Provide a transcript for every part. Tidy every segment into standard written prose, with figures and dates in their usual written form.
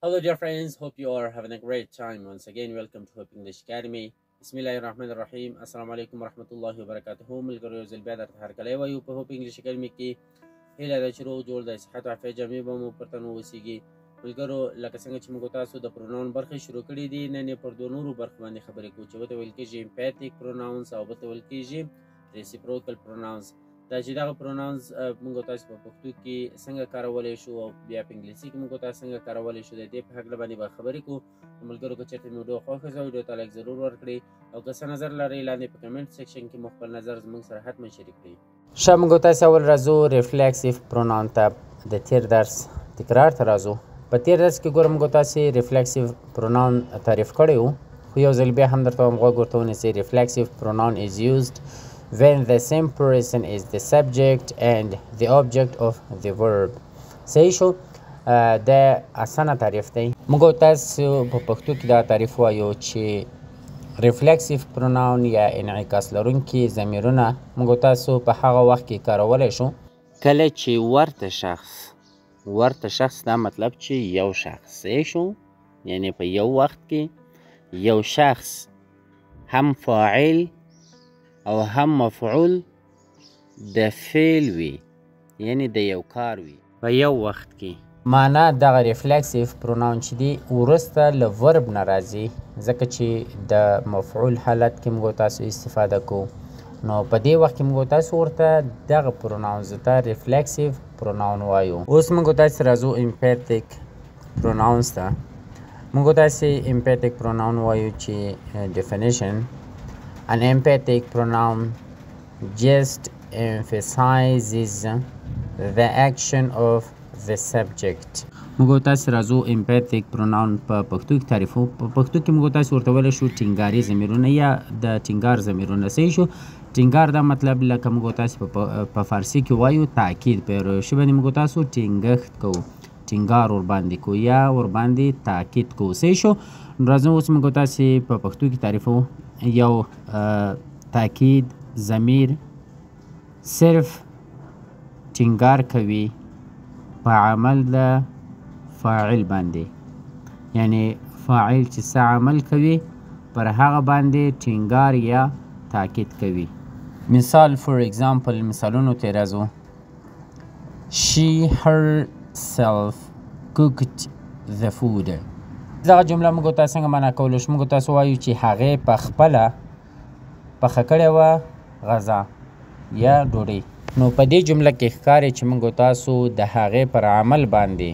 Hello, dear friends. Hope you are having a great time. Once again, welcome to Hope English Academy. Bismillahirrahmanirrahim. Assalamu alaikum warahmatullahi wabarakatuh. ملګرو یو ځل بیا درته هرکلی وایو په هوپ انګلیش اکیډمي کې. هیله ده چې روغ جوړ د صحت او عافیت جامې به مو پر تن واوسیږي. ملګرو لکه څنګه چې موږ تاسو د پروناون برخې شروع کړي دي، نن یې پر دوه نورو برخو باندې خبرې کوو چې ورته ویل کېږي امپیتیک پروناونس او بل ته ویل کېږي ریسیپروکل پروناونس. دا چې دغه پروناونس موږ تاسو په پښتو کې څنګه کارولی شو او بیا په انګلیسي کې موږ تاسو څنګه کارولی شو، د دې په هکله باندې به خبرې کوو. ملګرو که چېرته مې ویډیو خوښه شوه ویډیو ته لایک ضرور ورکړئ او که څه نظر لرئ لاندې په کمنټ سیکشن کې مو خپل نظر زموږ سره حتما شریک کړئ. ښه موږ تاسو اول راځو ریفلیکسیو پروناون ته. د تیر درس تکرار ته راځو. په تیر درس کې ګورم موږ تاسو ریفلیکسیو پروناون تعریف کړی و، خو یو ځل بیا هم درته وایم غوږ ورته ونیسئ. ریفلیکسیو پروناون is used when the same person is the subject and the object of the verb. صحیح شو؟ د اسانه تعریف دی. موږ تاسو په پښتو کې دا تعریف وایو چې ریفلیکسیو پروناون یا انعکاس لرونکي ضمیرونه موږ تاسو په هغه وخت کې کارولی شو کله چې ورته شخص دا مطلب چې یو شخص صحیح شو، یعنی په یو وخت کې یو شخص هم فاعل او هم مفعول د فعل وي، یعنی د یو کار وي په یو وخت کې. معنا دغه ریفلیکسیو پروناون چې دی وروسته له ورب نه راځي، ځکه چې د مفعول حالت کې موږ تاسو استفاده کوو، نو په دې وخت کې موږ تاسو ورته دغه پروناونز ته ریفلیکسیو پروناون وایو. اوس موږ تاسو راځو امپیتیک پروناونز ته. موږ تاسو امپیتیک پروناون وایو چې definition: an emphatic pronoun just emphasizes the action of the subject. موږ تاسو راځو امپیتیک پروناون په پښتو کې تعریفو. په پښتو کې موږ تاسو ورته ویلی شو ټینګاري ضمیرونه یا د ټینګار ضمیرونه. صحیح شو؟ ټینګار دا مطلب لکه موږ تاسو په فارسي کې وایو تاکید، په روشي باندې موږ تاسو ټینګښت کوو، ټینګار ورباندې کوو یا ورباندې تاکید کوو. صحیح شو؟ راځو اوس موږ تاسو په پښتو کې تعریفو. یو تاکید ضمیر صرف ټینګار کوي په عمل د فاعل باندې، یعنی فاعل چې څه عمل کوي پر هغه باندې ټینګار یا تاکید کوي. مثال for example، مثالونو ته راځو. she herself cooked the food. دغه جمله موږ تاسو څنګه معنا کولی شو؟ موږ تاسو وایو چې هغې په خپله پخه کړې وه غذا یا ډوډۍ. نو په دې جمله کې ښکاري چې موږ تاسو د هغې پر عمل باندې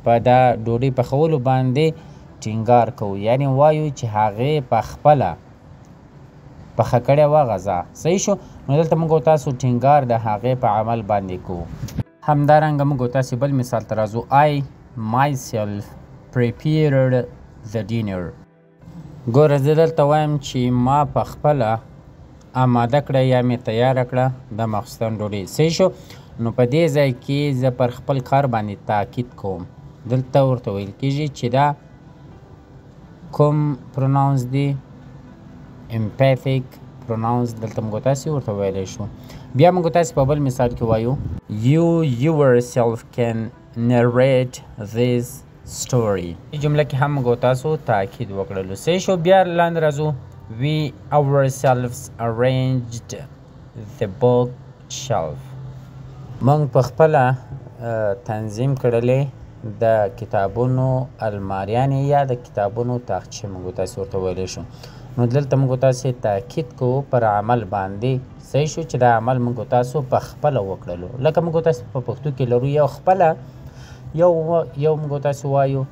په دا ډوډۍ پخولو باندې ټینګار کوو، یعنی وایو چې هغې په خپله پخه کړې وه غذا. صحیح شو؟ نو دلته موږ تاسو ټینګار د هغې په عمل باندې کوو. همدارنګه موږ تاسو بل مثال ته راځو. I myself prepared the dinner. ګوره زه دلته وایم چې ما په خپله آماده کړه یا مې تیاره کړه د ماخوستن ډوډۍ. صحیح شو؟ نو په دې ځای کې زه پر خپل کار باندې تاکید کوم. دلته ورته ویل کېږي چې دا کوم پروناونس دی؟ امپیتیک پروناونس. دلته موږ تاسو ورته ویلی شو. بیا موږ تاسو په بل مثال کې وایو. You yourself can narrate this story. جمله کې هم موږ تاسو تاکید وکړلو. صحیح شو؟ بیا لاندې راځو. We ourselves arranged the bookshelf. موږ په خپله تنظیم کړلې د کتابونو الماریانې یا د کتابونو تاقچې موږ تاسو ورته ویلی شو. نو دلته موږ تاسو تاکید کوو پر عمل باندې. صحیح شو؟ چې دا عمل موږ تاسو په خپله وکړلو. لکه موږ تاسو په پښتو کې لرو یو خپله، یو موږ تاسو وایو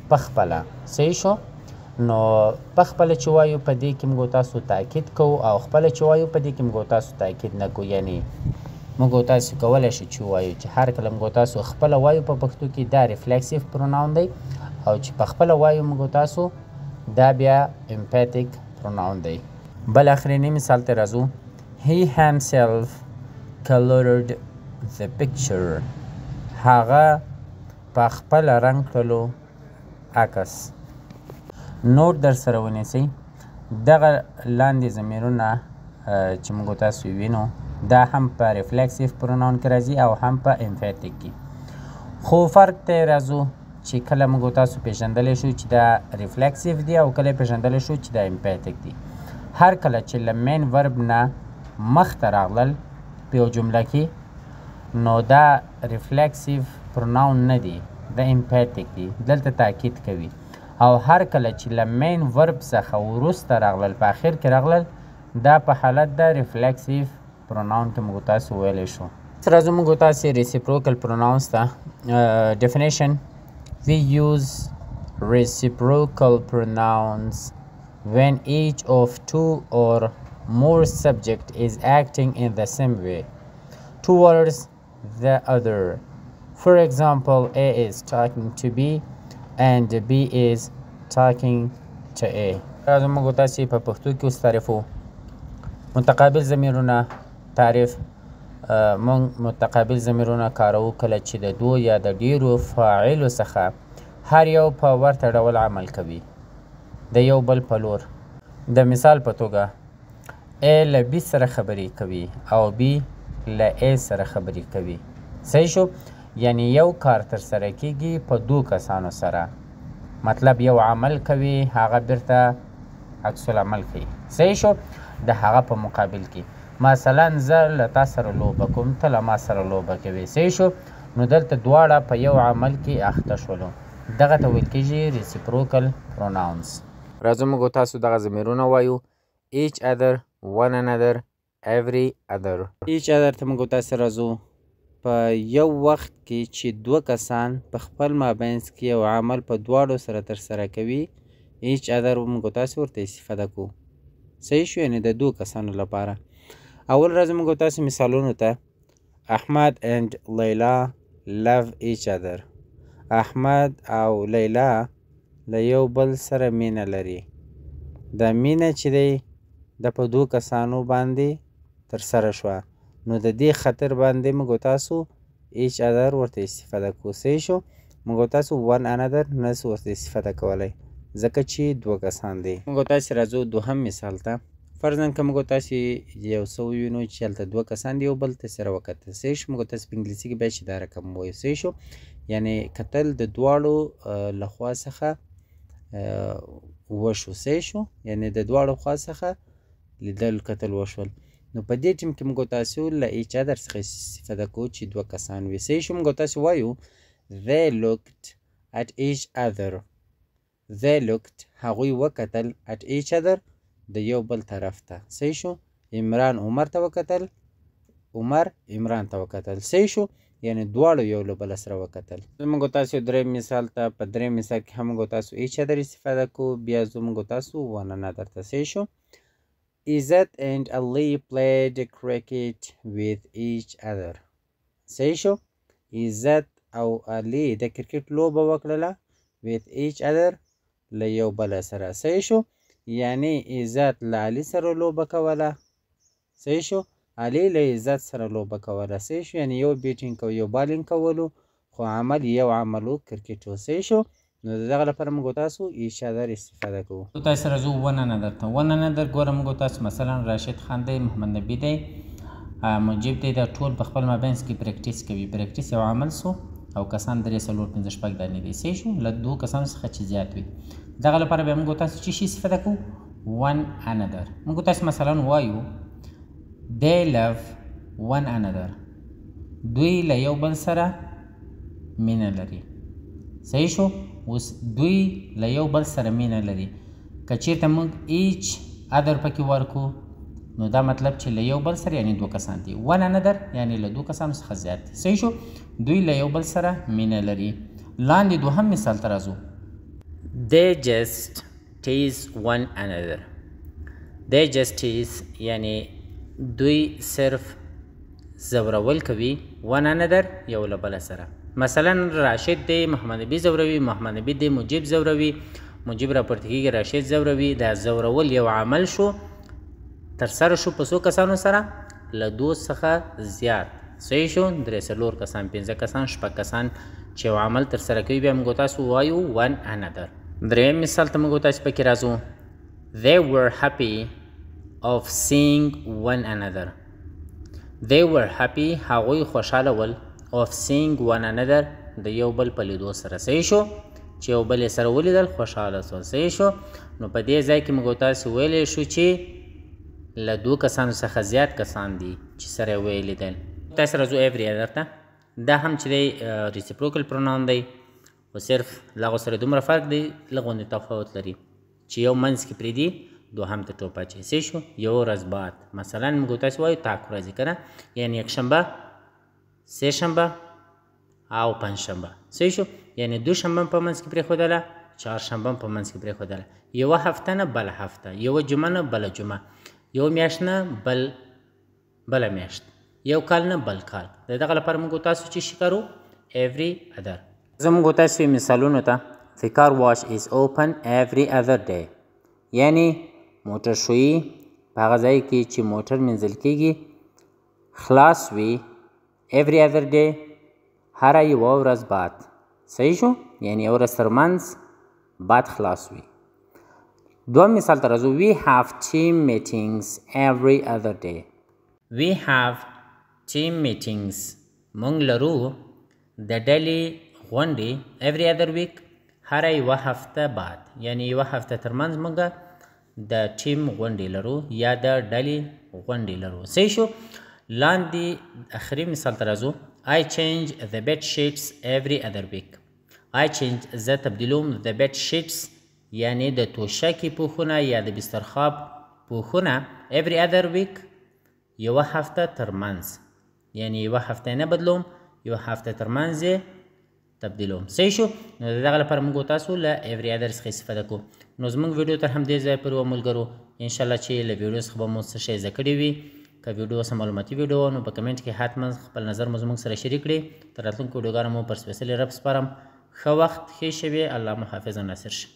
په خپله. صحیح شو؟ نو په خپله چې وایو په دې کې موږ تاسو تاکید کوو او خپله چې وایو په دې کې موږ تاسو تاکید نه کوو. یعنی موږ تاسو کولی شو چې وایو چې هر کله موږ تاسو خپله وایو په پښتو کې دا ریفلیکسیو پروناون دی، او چې په خپله وایو موږ تاسو دا بیا امپیتیک پروناون دی. بل آخرینی مثال ته راځو. He himself colored the picture. هغه په خپله رنګ کړلو عکس. نوټ در سره ونیسئ دغه لاندې ضمیرونه چې موږ تاسو وینو دا هم په ریفلیکسیو پروناون کې راځي او هم په امپیتیک کې. خو فرق ته راځو چې کله موږ تاسو پیژندلی شو چې دا ریفلیکسیو دی او کله پیژندلی شو چې دا امپیتیک دی. هر کله چې له مین ورب نه مخته راغلل په یو جمله کې نو دا ریفلیکسیو پروناون نه دی، دا امپیتیک دی، دلته تاکید کوي. او هر کله چې له مین ورب څخه وروسته راغلل په آخر کې راغلل دا په حالت د ریفلیکسیو پروناون کې موږ تاسو ویلی شو. راځو موږ تاسې ریسیپروکل پروناونس ته. ډیفینیشن: We use reciprocal pronouns when each of two or more subject is acting in the same way towards the other. For example, A is talking to B and B is talking to A. راځو موږ تاسې په پښتو کې اوس تعریفو. متقابل ضمیرونه تعریف: موږ متقابل ضمیرونه کاروو کله چې د دو یا د ډیرو فاعلو څخه هر یو په ورته ډول عمل کوي د یو بل په لور. د مثال په توګه A له B سره خبرې کوي او B له A سره خبرې کوي. صحیح شو؟ یعنی یو کار ترسره کیږي په دو کسانو سره، مطلب یو عمل کوي هغه بیرته عکس العمل کوي. صحیح شو؟ د هغه په مقابل کې مثلا زه له تا سره لوبه کوم، ته له ما سره لوبه کوې. صحیح شو؟ نو دلته دواړه په یو عمل کې اخته شولو، دغه ته ویل کېږي ریسیپروکل پروناونس. راځو موږ تاسو دغه ضمیرونه وایو: each other, one another, every other. each other ته موږ تاسو راځو په یو وخت کې چې دوه کسان په خپل مابینځ کې یو عمل په دواړو سره ترسره کوي each other موږ تاسو ورته استفاده کوو. صحیح شو؟ یعنې د دوه کسانو لپاره. اول راځو موږ تاسو مثالونو ته. احمد and لیلا love each other. احمد او لیلا له یو بل سره مینه لري. دا مینه چې دی د په دوه کسانو باندې ترسره شوه، نو د دې خاطر باندې موږ تاسو each other ورته استفاده کوو. صحیح شو؟ موږ تاسو one another نسو ورته استفاده کولی ځکه چې دوه کسان دی. موږ تاسې راځو دوهم مثال ته. فرضاً که موږ تاسې یو څه ووینو چې هلته دوه کسان دي یو بل ته سره وکتل. صحیح شو؟ موږ تاسې په انګلیسي کې بیا چې دا رقم ووایو. صحیح شو؟ یعنې کتل د دواړو له خوا څخه وشو. صحیح شو؟ یعنې د دواړو خوا څخه لیدل کتل وشول. نو په دې ټیم کې موږ تاسو له each other څخه استفاده کوو چې دوه کسان وي. صحیح شو؟ موږ تاسو وایو they looked at each other. they looked هغوی وکتل at each other د یو بل طرف ته. صحیح شو؟ عمران عمر ته وکتل، عمر عمران ته وکتل. صحیح شو؟ یعنې دواړو یو له بله سره وکتل. موږ تاسو دریم مثال ته. په دریم مثال کې هم موږ تاسو each other استفاده کوو. بیا زه موږ تاسو one another ته. صحیح شو؟ Izzat and Ali played cricket with each other. صحیح شو؟ عزت او علي د کرکټ لوبه وکړله with each other له یو بل سره. صحیح شو؟ یعنی عزت له علي سره لوبه کوله. صحیح شو؟ علي له عزت سره لوبه کوله. صحیح شو؟ یعنی یو بیټینګ کو یو بالینګ کولو خو عمل یو عملو کرکټ و. صحیح شو؟ نو دغه لپاره موږ تاسو each other استفاده کوو. تاسو راځو one another ته. one another ګوره موږ تاسو مثلا راشد خان دی، محمد نبی دی، مجیب دی، دا ټول په خپل مابینځ کې پریکټیس کوي. پریکټیس یو عمل سو او کسان 3 4 5 6 دانې دي. صحیح شو؟ له دوه کسانو څخه چې زیات وي. دغه لپاره بیا موږ تاسو چې شي استفاده کوو one another. موږ تاسو مثلا وایو they love one another. دوی له یو بل سره مینه لري. صحیح شو؟ اوس دوی له یو بل سره مینه لري. که چېرته موږ each other پکې ورکو نو دا مطلب چې له یو بل سره یعنی دوه کسان دي. one another یعنی له دوه کسانو څخه زیات دي. صحیح شو؟ دوی له یو بل سره مینه لري. لاندې دوهم مثال ته راځو. they just tease one another. they just tease یعنی دوی صرف زورول کوي one another یو له بل سره. مثلا راشد دی محمد نبی زوروي، محمد نبی دی مجیب زوروي، مجیب راپورته کېږي راشد زوروي. دا زورول یو عمل شو ترسره شو په څو کسانو سره؟ له دو څخه زیات. صحیح شو؟ 3 4 کسان 5 کسان 6 کسان چې یو عمل ترسره کوي بیا موږ تاسو وایو one another. دریم مثال ته موږ تاسو پکې راځو. they were happy of seeing one another. they were happy هغوی خوشحاله ول of seeing one another د یو بل په لیدو سره. صحیح شو؟ چې یو بل یې سره ولیدل خوشحاله شول. صحیح شو؟ نو په دې ځای کې موږ تاسو ویلی شو چې له 2 کسانو څخه زیات کسان دي چې سره یې ولیدل. تاسو راځو ایوری ادر ته. دا هم چې دی ریسیپروکل پروناون دی، خو صرف له هغو سره دومره فرق دی، لږ غوندې تفاوت لري چې یو منځ کې پرېږدي، دوهم ته ټوپ اچوي. صحیح شو؟ یو ورځ بعد مثلا موږ تاسو وایو تاک ورځې که نه، یعنې یکشنبه، سهشنبه او پنجشنبه. صحیح شو؟ یعنې دوشنبه په منځ کې پرېښودله، چهارشنبه په منځ کې پرېښودله، یوه هفته نه بله هفته، یوه جمعه نه بله جمعه، یو میاشت نه بله میاشت، یو کال نه بل کال. د دغه لپاره موږ تاسو چې شي کارو ایوری ادر. زه موږ تاسو مثالونو ته The car wash is open every other day. یعنې موټر شویي په هغه ځای کې چې موټر مینځل کېږي خلاص وي every other day، هره یوه ورځ بعد. صحیح شو؟ یعنې یو ورځ تر منځ بعد خلاص وي. دوم مثال ته راځو. We have team meetings every other day. We have team meetings. موږ لرو د ډلې غونډې every other week، هره یوه هفته بعد. یعنې یوه هفته تر منځ موږ د ټیم غونډې لرو یا د ډلې غونډې لرو. صحیح شو؟ لاندې اخري مثال ته راځو. I change the bed sheets every other week. I change زه تبدیلوم the bed sheets یعنې د توشکې پوښونه یا د بسترخواب پوښونه every other week یوه هفته تر منځ، یعنې یوه هفته یې نه بدلوم، یوه هفته تر منځ یې تبدیلوم. صحیح شو؟ نو د دغه لپاره موږ تاسو له ایوری ادر څخه استفاده کوو. نو زموږ ویډیو تر همدې ځایه پورې وملګرو انشاءالله چې له ویډیو څخه به مو څه شی زده کړي وي. که ویډیو اوس معلوماتي ویډیو نو په کمنټ کې حتما خپل نظر مو زموږ سره شریک کړئ. تر راتلونکو ویډیوګانو مو پر سپیڅلي رب سپارم. ښه وخت، ښې شېبې. الله مو حافظ او ناصر شه.